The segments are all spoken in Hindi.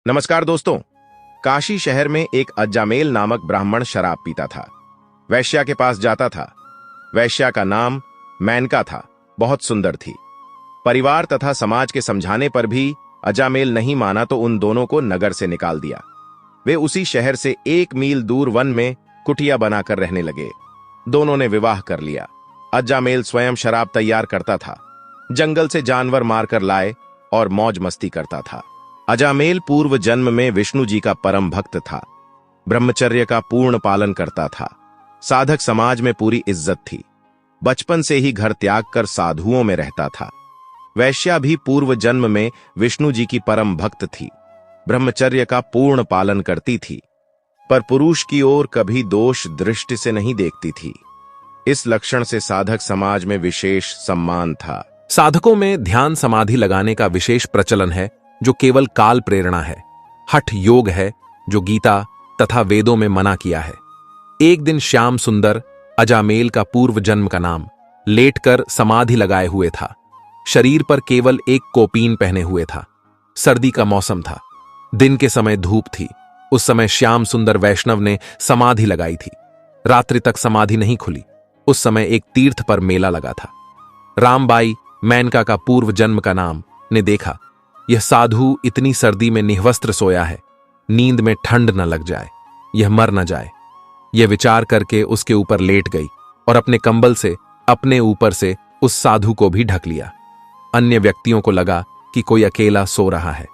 नमस्कार दोस्तों। काशी शहर में एक अज्जामेल नामक ब्राह्मण शराब पीता था। वैश्या के पास जाता था। वैश्या का नाम मेनका था। बहुत सुंदर थी। परिवार तथा समाज के समझाने पर भी अज्जामेल नहीं माना तो उन दोनों को नगर से निकाल दिया। वे उसी शहर से 1 मील दूर वन में कुटिया बनाकर रहने लगे। दोनों ने विवाह कर लिया। अज्जामेल स्वयं शराब तैयार करता था, जंगल से जानवर मारकर लाए और मौज मस्ती करता था। अज्जामेल पूर्व जन्म में विष्णु जी का परम भक्त था। ब्रह्मचर्य का पूर्ण पालन करता था। साधक समाज में पूरी इज्जत थी। बचपन से ही घर त्याग कर साधुओं में रहता था। वैश्या भी पूर्व जन्म में विष्णु जी की परम भक्त थी। ब्रह्मचर्य का पूर्ण पालन करती थी, पर पुरुष की ओर कभी दोष दृष्टि से नहीं देखती थी। इस लक्षण से साधक समाज में विशेष सम्मान था। साधकों में ध्यान समाधि लगाने का विशेष प्रचलन है, जो केवल काल प्रेरणा है। हठ योग है, जो गीता तथा वेदों में मना किया है। एक दिन श्याम सुंदर, अज्जामेल का पूर्व जन्म का नाम, लेटकर समाधि लगाए हुए था। शरीर पर केवल एक कोपीन पहने हुए था। सर्दी का मौसम था। दिन के समय धूप थी। उस समय श्याम सुंदर वैष्णव ने समाधि लगाई थी। रात्रि तक समाधि नहीं खुली। उस समय एक तीर्थ पर मेला लगा था। रामबाई, मेनका का पूर्व जन्म का नाम, ने देखा यह साधु इतनी सर्दी में निःवस्त्र सोया है, नींद में ठंड न लग जाए, यह मर न जाए। यह विचार करके उसके ऊपर लेट गई और अपने कंबल से अपने ऊपर से उस साधु को भी ढक लिया। अन्य व्यक्तियों को लगा कि कोई अकेला सो रहा है।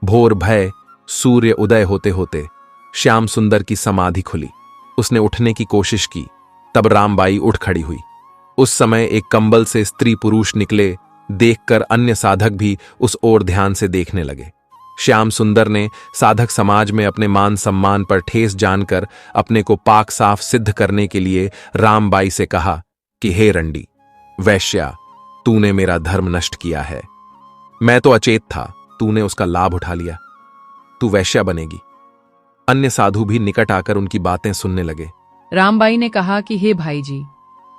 भोर भय, सूर्य उदय होते होते श्याम सुंदर की समाधि खुली। उसने उठने की कोशिश की, तब रामबाई उठ खड़ी हुई। उस समय एक कंबल से स्त्री पुरुष निकले देखकर अन्य साधक भी उस ओर ध्यान से देखने लगे। श्याम सुंदर ने साधक समाज में अपने मान सम्मान पर ठेस जानकर अपने को पाक साफ सिद्ध करने के लिए रामबाई से कहा कि हे रंडी, वैश्या, तूने मेरा धर्म नष्ट किया है। मैं तो अचेत था, तूने उसका लाभ उठा लिया। तू वैश्या बनेगी। अन्य साधु भी निकट आकर उनकी बातें सुनने लगे। रामबाई ने कहा कि हे भाई जी,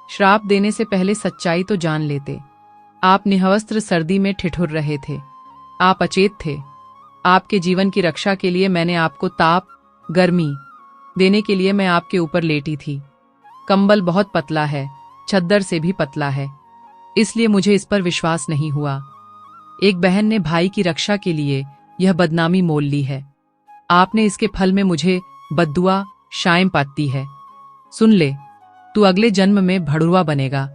श्राप देने से पहले सच्चाई तो जान लेते। आप निःवस्त्र सर्दी में ठिठुर रहे थे। आप अचेत थे। आपके जीवन की रक्षा के लिए मैंने आपको ताप, गर्मी देने के लिए मैं आपके ऊपर लेटी थी। कंबल बहुत पतला है, चद्दर से भी पतला है, इसलिए मुझे इस पर विश्वास नहीं हुआ। एक बहन ने भाई की रक्षा के लिए यह बदनामी मोल ली है। आपने इसके फल में मुझे बद्दुआ शायम पाती है। सुन ले, तू अगले जन्म में भड़ुआ बनेगा,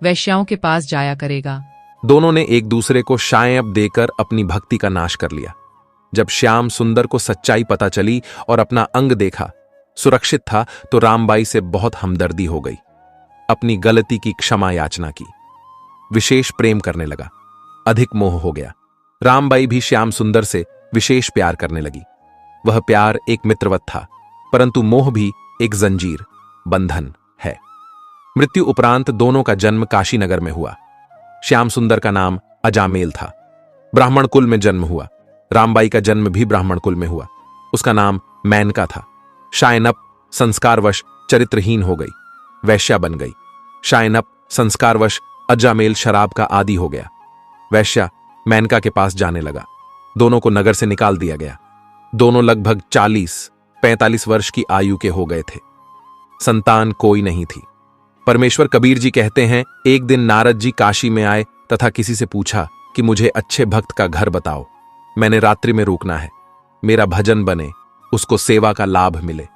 वैश्याओं के पास जाया करेगा। दोनों ने एक दूसरे को शायब देकर अपनी भक्ति का नाश कर लिया। जब श्याम सुंदर को सच्चाई पता चली और अपना अंग देखा सुरक्षित था, तो रामबाई से बहुत हमदर्दी हो गई। अपनी गलती की क्षमा याचना की। विशेष प्रेम करने लगा। अधिक मोह हो गया। रामबाई भी श्याम सुंदर से विशेष प्यार करने लगी। वह प्यार एक मित्रवत था, परंतु मोह भी एक जंजीर, बंधन है। मृत्यु उपरांत दोनों का जन्म काशी नगर में हुआ। श्याम सुंदर का नाम अज्जामेल था। ब्राह्मण कुल में जन्म हुआ। रामबाई का जन्म भी ब्राह्मण कुल में हुआ। उसका नाम मेनका था। शायनप संस्कारवश चरित्रहीन हो गई, वैश्या बन गई। शायनप संस्कारवश अज्जामेल शराब का आदी हो गया। वैश्या मेनका के पास जाने लगा। दोनों को नगर से निकाल दिया गया। दोनों लगभग 40-45 वर्ष की आयु के हो गए थे। संतान कोई नहीं थी। परमेश्वर कबीर जी कहते हैं, एक दिन नारद जी काशी में आए तथा किसी से पूछा कि मुझे अच्छे भक्त का घर बताओ। मैंने रात्रि में रुकना है, मेरा भजन बने, उसको सेवा का लाभ मिले।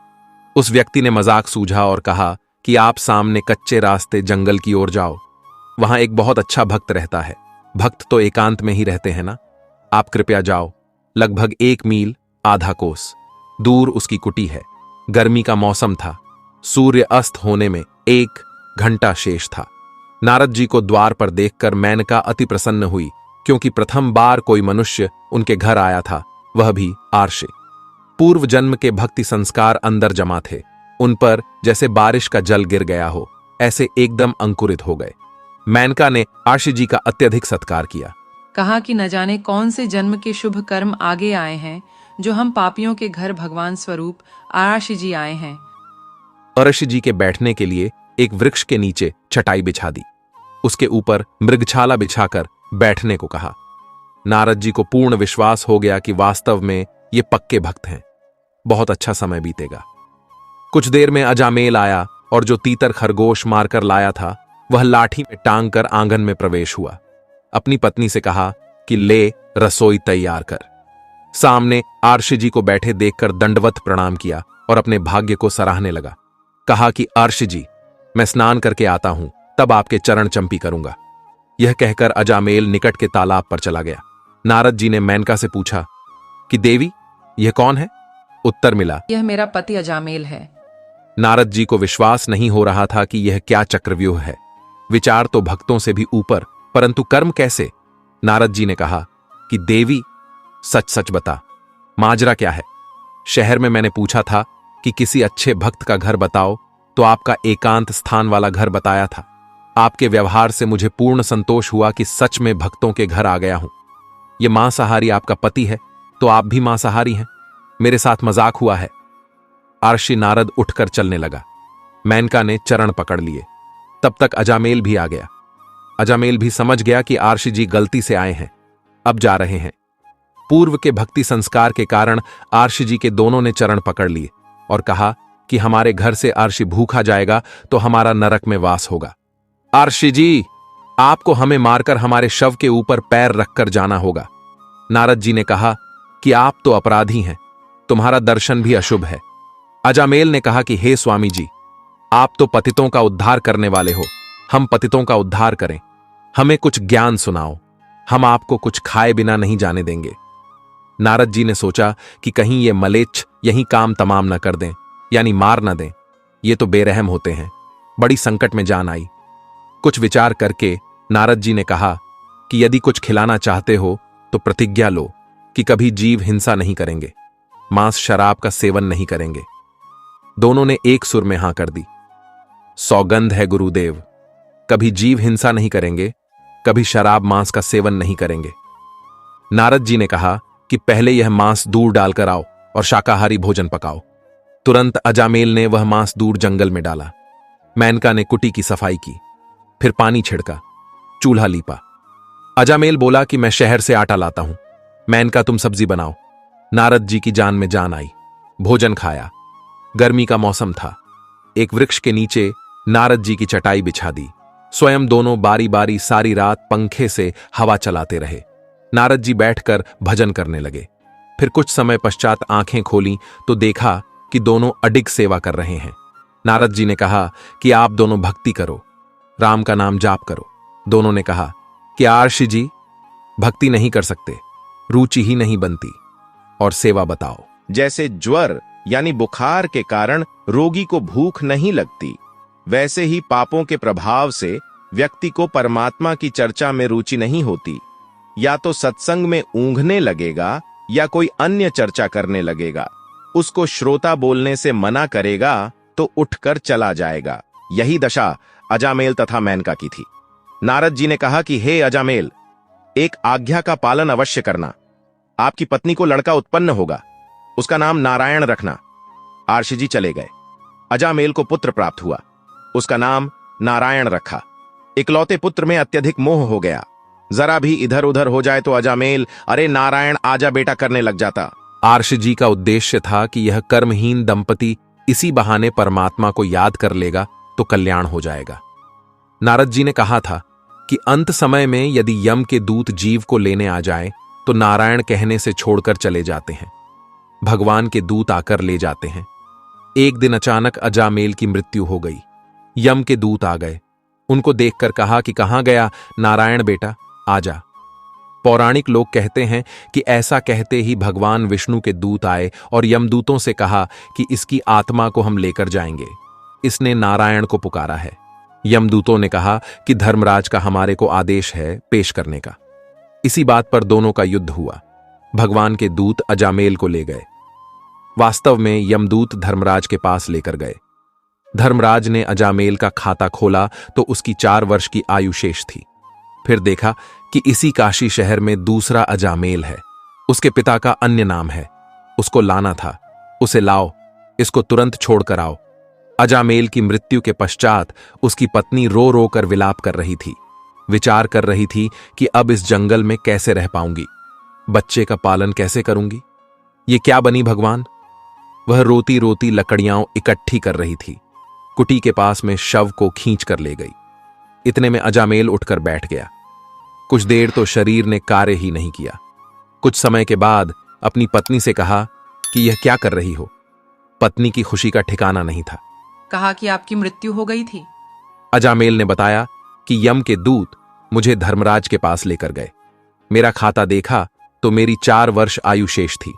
उस व्यक्ति ने मजाक सूझा और कहा कि आप सामने कच्चे रास्ते जंगल की ओर जाओ, वहां एक बहुत अच्छा भक्त रहता है। भक्त तो एकांत में ही रहते हैं ना, आप कृपया जाओ। लगभग 1 मील आधा कोस दूर उसकी कुटी है। गर्मी का मौसम था। सूर्य अस्त होने में 1 घंटा शेष था। नारद जी को द्वार पर देखकर मेनका अति प्रसन्न हुई, क्योंकि प्रथम बार कोई मनुष्य उनके घर आया था, वह भी आर्षे। पूर्व जन्म के भक्ति संस्कार अंदर जमा थे। उन पर जैसे बारिश का जल गिर गया हो, ऐसे एकदम अंकुरित हो गए। मेनका ने आर्षि जी का अत्यधिक सत्कार किया। कहा कि न जाने कौन से जन्म के शुभ कर्म आगे आए हैं, जो हम पापियों के घर भगवान स्वरूप आर्षि जी आए हैं। आर्षि जी के बैठने के लिए एक वृक्ष के नीचे चटाई बिछा दी। उसके ऊपर मृगछाला बिछाकर बैठने को कहा। नारद जी को पूर्ण विश्वास हो गया कि वास्तव में ये पक्के भक्त हैं, बहुत अच्छा समय बीतेगा। कुछ देर में अजामेल आया और जो तीतर खरगोश मारकर लाया था वह लाठी में टांग कर आंगन में प्रवेश हुआ। अपनी पत्नी से कहा कि ले रसोई तैयार कर। सामने आर्षि जी को बैठे देखकर दंडवत प्रणाम किया और अपने भाग्य को सराहने लगा। कहा कि आर्षि जी, मैं स्नान करके आता हूं, तब आपके चरण चंपी करूंगा। यह कहकर अजामेल निकट के तालाब पर चला गया। नारद जी ने मेनका से पूछा कि देवी, यह कौन है? उत्तर मिला, यह मेरा पति अजामेल है। नारद जी को विश्वास नहीं हो रहा था कि यह क्या चक्रव्यूह है। विचार तो भक्तों से भी ऊपर, परंतु कर्म कैसे? नारद जी ने कहा कि देवी, सच सच बता, माजरा क्या है? शहर में मैंने पूछा था कि किसी अच्छे भक्त का घर बताओ, तो आपका एकांत स्थान वाला घर बताया था। आपके व्यवहार से मुझे पूर्ण संतोष हुआ कि सच में भक्तों के घर आ गया हूं। यह मांसाहारी आपका पति है, तो आप भी मांसाहारी हैं। मेरे साथ मजाक हुआ है। आर्षि नारद उठकर चलने लगा। मेनका ने चरण पकड़ लिए। तब तक अजामेल भी आ गया। अजामेल भी समझ गया कि आर्षि जी गलती से आए हैं, अब जा रहे हैं। पूर्व के भक्ति संस्कार के कारण आर्षि जी के दोनों ने चरण पकड़ लिए और कहा कि हमारे घर से आर्षि भूखा जाएगा तो हमारा नरक में वास होगा। आर्षि जी, आपको हमें मारकर हमारे शव के ऊपर पैर रखकर जाना होगा। नारद जी ने कहा कि आप तो अपराधी हैं, तुम्हारा दर्शन भी अशुभ है। अजामेल ने कहा कि हे स्वामी जी, आप तो पतितों का उद्धार करने वाले हो, हम पतितों का उद्धार करें। हमें कुछ ज्ञान सुनाओ, हम आपको कुछ खाए बिना नहीं जाने देंगे। नारद जी ने सोचा कि कहीं ये मलेच्छ यहीं काम तमाम न कर दें, यानी मार न दें। ये तो बेरहम होते हैं। बड़ी संकट में जान आई। कुछ विचार करके नारद जी ने कहा कि यदि कुछ खिलाना चाहते हो तो प्रतिज्ञा लो कि कभी जीव हिंसा नहीं करेंगे, मांस शराब का सेवन नहीं करेंगे। दोनों ने एक सुर में हां कर दी। सौगंध है गुरुदेव, कभी जीव हिंसा नहीं करेंगे, कभी शराब मांस का सेवन नहीं करेंगे। नारद जी ने कहा कि पहले यह मांस दूर डालकर आओ और शाकाहारी भोजन पकाओ। तुरंत अजामेल ने वह मांस दूर जंगल में डाला। मेनका ने कुटी की सफाई की, फिर पानी छिड़का, चूल्हा लीपा। अजामेल बोला कि मैं शहर से आटा लाता हूं, मेनका तुम सब्जी बनाओ। नारद जी की जान में जान आई। भोजन खाया। गर्मी का मौसम था। एक वृक्ष के नीचे नारद जी की चटाई बिछा दी। स्वयं दोनों बारी बारी सारी रात पंखे से हवा चलाते रहे। नारद जी बैठकर भजन करने लगे। फिर कुछ समय पश्चात आंखें खोलीं तो देखा कि दोनों अडिग सेवा कर रहे हैं। नारद जी ने कहा कि आप दोनों भक्ति करो, राम का नाम जाप करो। दोनों ने कहा कि आर्षि जी, भक्ति नहीं कर सकते, रुचि ही नहीं बनती, और सेवा बताओ। जैसे ज्वर यानी बुखार के कारण रोगी को भूख नहीं लगती, वैसे ही पापों के प्रभाव से व्यक्ति को परमात्मा की चर्चा में रुचि नहीं होती। या तो सत्संग में ऊँघने लगेगा या कोई अन्य चर्चा करने लगेगा। उसको श्रोता बोलने से मना करेगा तो उठकर चला जाएगा। यही दशा अजामेल तथा मेनका की थी। नारद जी ने कहा कि हे अजामेल, एक आज्ञा का पालन अवश्य करना। आपकी पत्नी को लड़का उत्पन्न होगा, उसका नाम नारायण रखना। आर्षि जी चले गए। अजामेल को पुत्र प्राप्त हुआ, उसका नाम नारायण रखा। इकलौते पुत्र में अत्यधिक मोह हो गया। जरा भी इधर उधर हो जाए तो अजामेल अरे नारायण आजा बेटा करने लग जाता। आर्षि जी का उद्देश्य था कि यह कर्महीन दंपति इसी बहाने परमात्मा को याद कर लेगा तो कल्याण हो जाएगा। नारद जी ने कहा था कि अंत समय में यदि यम के दूत जीव को लेने आ जाए तो नारायण कहने से छोड़कर चले जाते हैं, भगवान के दूत आकर ले जाते हैं। एक दिन अचानक अजामेल की मृत्यु हो गई। यम के दूत आ गए। उनको देखकर कहा कि कहां गया नारायण बेटा, आजा। पौराणिक लोग कहते हैं कि ऐसा कहते ही भगवान विष्णु के दूत आए और यमदूतों से कहा कि इसकी आत्मा को हम लेकर जाएंगे, इसने नारायण को पुकारा है। यमदूतों ने कहा कि धर्मराज का हमारे को आदेश है पेश करने का। इसी बात पर दोनों का युद्ध हुआ। भगवान के दूत अजामेल को ले गए। वास्तव में यमदूत धर्मराज के पास लेकर गए। धर्मराज ने अजामेल का खाता खोला तो उसकी 4 वर्ष की आयु शेष थी। फिर देखा कि इसी काशी शहर में दूसरा अजामेल है। उसके पिता का अन्य नाम है। उसको लाना था। उसे लाओ, इसको तुरंत छोड़कर आओ। अजामेल की मृत्यु के पश्चात उसकी पत्नी रो रो कर विलाप कर रही थी। विचार कर रही थी कि अब इस जंगल में कैसे रह पाऊंगी, बच्चे का पालन कैसे करूंगी। ये क्या बनी भगवान? वह रोती रोती लकड़ियां इकट्ठी कर रही थी। कुटी के पास में शव को खींच कर ले गई। इतने में अजामेल उठकर बैठ गया। कुछ देर तो शरीर ने कार्य ही नहीं किया। कुछ समय के बाद अपनी पत्नी से कहा कि यह क्या कर रही हो? पत्नी की खुशी का ठिकाना नहीं था। कहा कि आपकी मृत्यु हो गई थी। अजामेल ने बताया कि यम के दूत मुझे धर्मराज के पास लेकर गए। मेरा खाता देखा तो मेरी 4 वर्ष आयु शेष थी।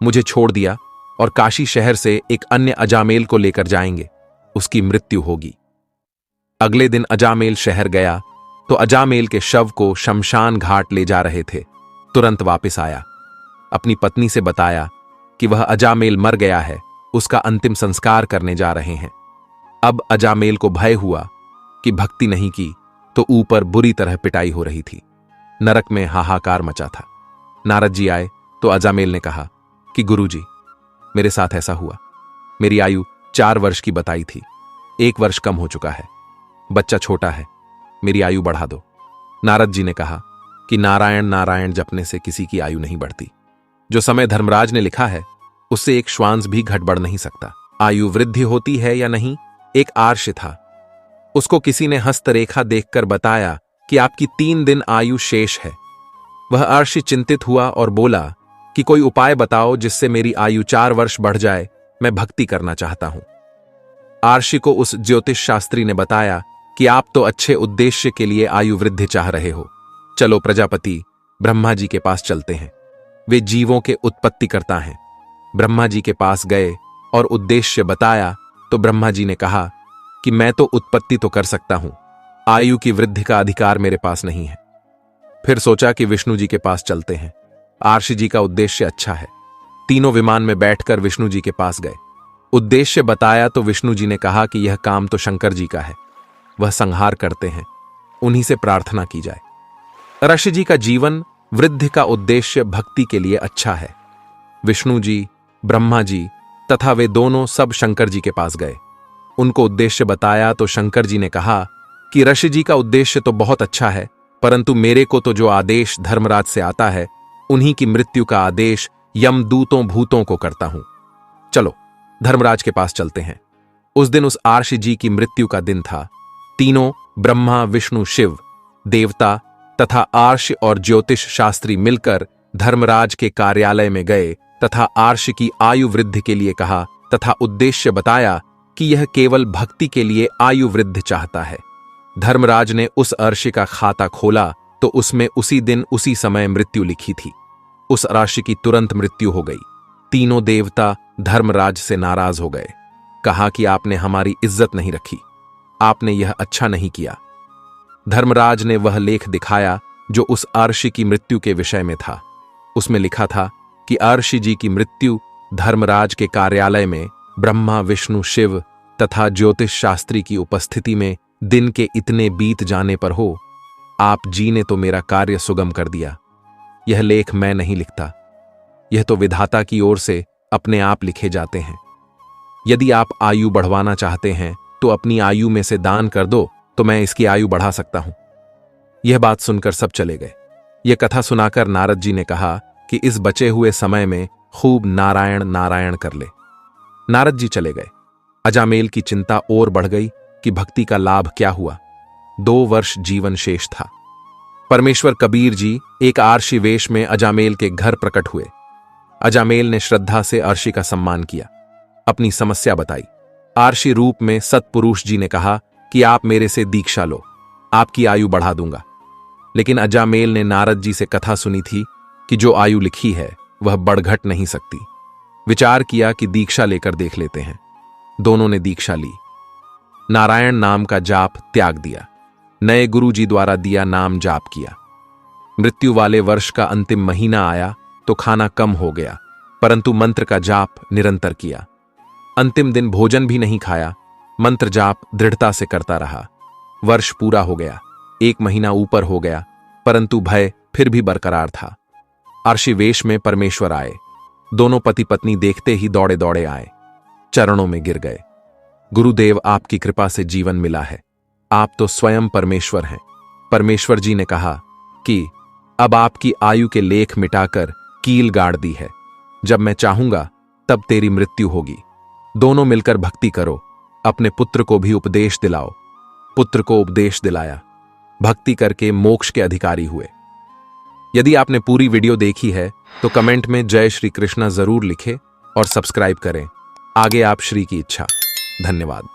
मुझे छोड़ दिया और काशी शहर से एक अन्य अजामेल को लेकर जाएंगे, उसकी मृत्यु होगी। अगले दिन अजामेल शहर गया तो अजामेल के शव को शमशान घाट ले जा रहे थे। तुरंत वापस आया, अपनी पत्नी से बताया कि वह अजामेल मर गया है, उसका अंतिम संस्कार करने जा रहे हैं। अब अजामेल को भय हुआ कि भक्ति नहीं की तो ऊपर बुरी तरह पिटाई हो रही थी। नरक में हाहाकार मचा था। नारद जी आए तो अजामेल ने कहा कि गुरुजी, मेरे साथ ऐसा हुआ। मेरी आयु 4 वर्ष की बताई थी, 1 वर्ष कम हो चुका है। बच्चा छोटा है, मेरी आयु बढ़ा दो। नारद जी ने कहा कि नारायण नारायण जपने से किसी की आयु नहीं बढ़ती। जो समय धर्मराज ने लिखा है उससे एक श्वांस भी घट बढ़ नहीं सकता। आयु वृद्धि होती है या नहीं, एक आर्ष था। उसको किसी ने हस्तरेखा देखकर बताया कि आपकी 3 दिन आयु शेष है। वह अर्षि चिंतित हुआ और बोला कि कोई उपाय बताओ जिससे मेरी आयु 4 वर्ष बढ़ जाए, मैं भक्ति करना चाहता हूं। आर्षि को उस ज्योतिष शास्त्री ने बताया कि आप तो अच्छे उद्देश्य के लिए आयु वृद्धि चाह रहे हो। चलो प्रजापति ब्रह्मा जी के पास चलते हैं, वे जीवों के उत्पत्ति करता हैं। ब्रह्मा जी के पास गए और उद्देश्य बताया तो ब्रह्मा जी ने कहा कि मैं तो उत्पत्ति तो कर सकता हूं, आयु की वृद्धि का अधिकार मेरे पास नहीं है। फिर सोचा कि विष्णु जी के पास चलते हैं, आर्षि जी का उद्देश्य अच्छा है। तीनों विमान में बैठकर विष्णु जी के पास गए। उद्देश्य बताया तो विष्णु जी ने कहा कि यह काम तो शंकर जी का है, वह संहार करते हैं, उन्हीं से प्रार्थना की जाए। ऋषि जी का जीवन वृद्धि का उद्देश्य भक्ति के लिए अच्छा है। विष्णु जी, ब्रह्मा जी तथा वे दोनों सब शंकर जी के पास गए। उनको उद्देश्य बताया तो शंकर जी ने कहा कि ऋषि जी का उद्देश्य तो बहुत अच्छा है, परंतु मेरे को तो जो आदेश धर्मराज से आता है उन्हीं की मृत्यु का आदेश यमदूतों भूतों को करता हूं। चलो धर्मराज के पास चलते हैं। उस दिन उस आर्षि जी की मृत्यु का दिन था। तीनों ब्रह्मा विष्णु शिव देवता तथा आर्ष और ज्योतिष शास्त्री मिलकर धर्मराज के कार्यालय में गए तथा आर्ष की आयु वृद्धि के लिए कहा तथा उद्देश्य बताया कि यह केवल भक्ति के लिए आयु वृद्धि चाहता है। धर्मराज ने उस अर्ष का खाता खोला तो उसमें उसी दिन उसी समय मृत्यु लिखी थी। उस अर्ष की तुरंत मृत्यु हो गई। तीनों देवता धर्मराज से नाराज हो गए, कहा कि आपने हमारी इज्जत नहीं रखी, आपने यह अच्छा नहीं किया। धर्मराज ने वह लेख दिखाया जो उस अर्षि की मृत्यु के विषय में था। उसमें लिखा था कि अर्षि जी की मृत्यु धर्मराज के कार्यालय में ब्रह्मा विष्णु शिव तथा ज्योतिष शास्त्री की उपस्थिति में दिन के इतने बीत जाने पर हो। आप जी ने तो मेरा कार्य सुगम कर दिया। यह लेख मैं नहीं लिखता, यह तो विधाता की ओर से अपने आप लिखे जाते हैं। यदि आप आयु बढ़वाना चाहते हैं तो अपनी आयु में से दान कर दो तो मैं इसकी आयु बढ़ा सकता हूं। यह बात सुनकर सब चले गए। यह कथा सुनाकर नारद जी ने कहा कि इस बचे हुए समय में खूब नारायण नारायण कर ले। नारद जी चले गए। अजामेल की चिंता और बढ़ गई कि भक्ति का लाभ क्या हुआ। 2 वर्ष जीवन शेष था। परमेश्वर कबीर जी एक आर्षि वेश में अजामेल के घर प्रकट हुए। अजामेल ने श्रद्धा से अर्षि का सम्मान किया, अपनी समस्या बताई। आर्षि रूप में सतपुरुष जी ने कहा कि आप मेरे से दीक्षा लो, आपकी आयु बढ़ा दूंगा। लेकिन अजामेल ने नारद जी से कथा सुनी थी कि जो आयु लिखी है वह बढ़ घट नहीं सकती। विचार किया कि दीक्षा लेकर देख लेते हैं। दोनों ने दीक्षा ली। नारायण नाम का जाप त्याग दिया। नए गुरु जी द्वारा दिया नाम जाप किया। मृत्यु वाले वर्ष का अंतिम महीना आया तो खाना कम हो गया, परंतु मंत्र का जाप निरंतर किया। अंतिम दिन भोजन भी नहीं खाया, मंत्र जाप दृढ़ता से करता रहा। वर्ष पूरा हो गया, 1 महीना ऊपर हो गया, परंतु भय फिर भी बरकरार था। अर्षि वेश में परमेश्वर आए। दोनों पति पत्नी देखते ही दौड़े दौड़े आए, चरणों में गिर गए। गुरुदेव, आपकी कृपा से जीवन मिला है, आप तो स्वयं परमेश्वर हैं। परमेश्वर जी ने कहा कि अब आपकी आयु के लेख मिटाकर कील गाड़ दी है। जब मैं चाहूंगा तब तेरी मृत्यु होगी। दोनों मिलकर भक्ति करो। अपने पुत्र को भी उपदेश दिलाओ। पुत्र को उपदेश दिलाया, भक्ति करके मोक्ष के अधिकारी हुए। यदि आपने पूरी वीडियो देखी है तो कमेंट में जय श्री कृष्णा जरूर लिखें और सब्सक्राइब करें। आगे आप श्री की इच्छा। धन्यवाद।